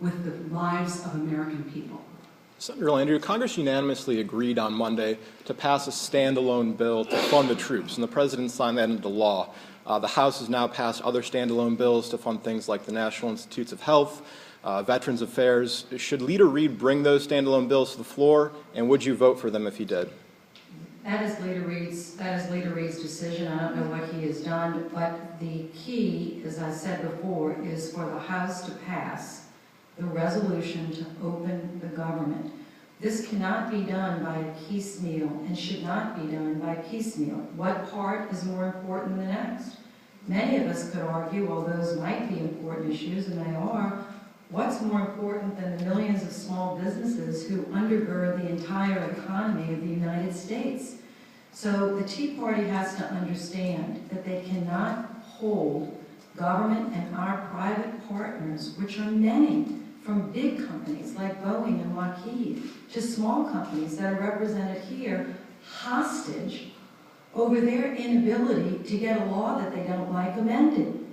with the lives of American people. Senator Landrieu, Congress unanimously agreed on Monday to pass a standalone bill to fund the troops, and the President signed that into law. The House has now passed other standalone bills to fund things like the National Institutes of Health, Veterans Affairs. Should Leader Reid bring those standalone bills to the floor, and would you vote for them if he did? That is Leader Reid's decision. I don't know what he has done, but the key, as I said before, is for the House to pass the resolution to open the government. This cannot be done by piecemeal and should not be done by piecemeal. What part is more important than the next? Many of us could argue, well, those might be important issues, and they are. What's more important than the millions of small businesses who undergird the entire economy of the United States? So the Tea Party has to understand that they cannot hold government and our private partners, which are many, from big companies like Boeing and Lockheed to small companies that are represented here, hostage over their inability to get a law that they don't like amended.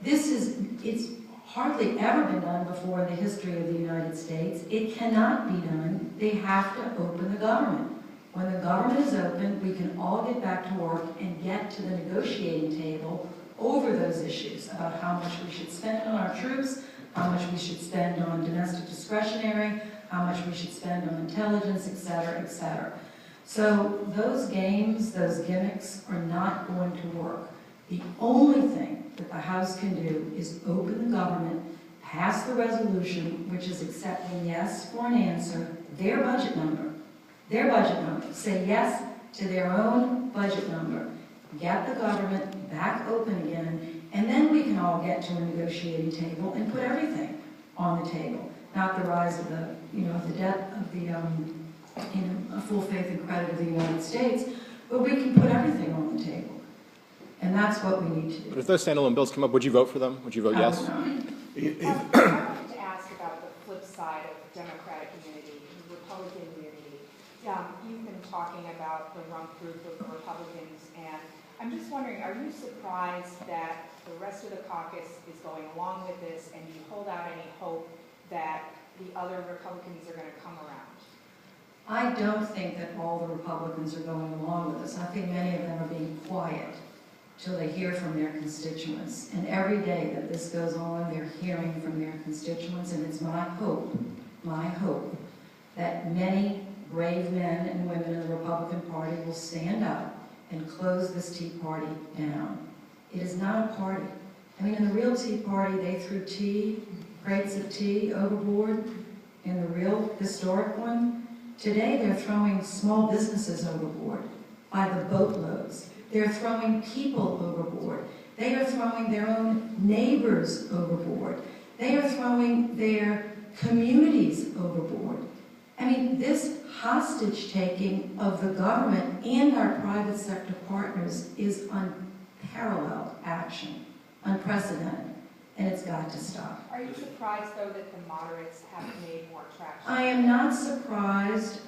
It's hardly ever been done before in the history of the United States. It cannot be done. They have to open the government. When the government is open, we can all get back to work and get to the negotiating table over those issues about how much we should spend on our troops, how much we should spend on domestic discretionary, how much we should spend on intelligence, et cetera, et cetera. So those games, those gimmicks are not going to work. The only thing that the House can do is open the government, pass the resolution, which is accepting yes for an answer, their budget number, say yes to their own budget number, get the government back open again, and then we can all get to a negotiating table and put everything on the table. Not the rise of the, the debt of the, full faith and credit of the United States, but we can put everything on the table. And that's what we need to do. But if those standalone bills come up, would you vote for them? Would you vote yes? I wanted to ask about the flip side of the Democratic community, the Republican community. You've been talking about the rump group of the Republicans, and I'm just wondering, are you surprised that the rest of the caucus is going along with this, and do you hold out any hope that the other Republicans are going to come around? I don't think that all the Republicans are going along with us. I think many of them are being quiet till they hear from their constituents. And every day that this goes on, they're hearing from their constituents, and it's my hope, that many brave men and women in the Republican Party will stand up and close this Tea Party down. It is not a party. I mean, in the real Tea Party, they threw crates of tea overboard. In the real historic one, today they're throwing small businesses overboard by the boatloads. They're throwing people overboard. They are throwing their own neighbors overboard. They are throwing their communities overboard. I mean, this hostage-taking of the government and our private sector partners is unparalleled action, unprecedented, and it's got to stop. Are you surprised, though, that the moderates have made more traction? I am not surprised,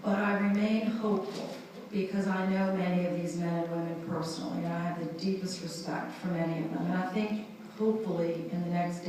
but I remain hopeful because I know many of these men and women personally, and I have the deepest respect for many of them. And I think, hopefully, in the next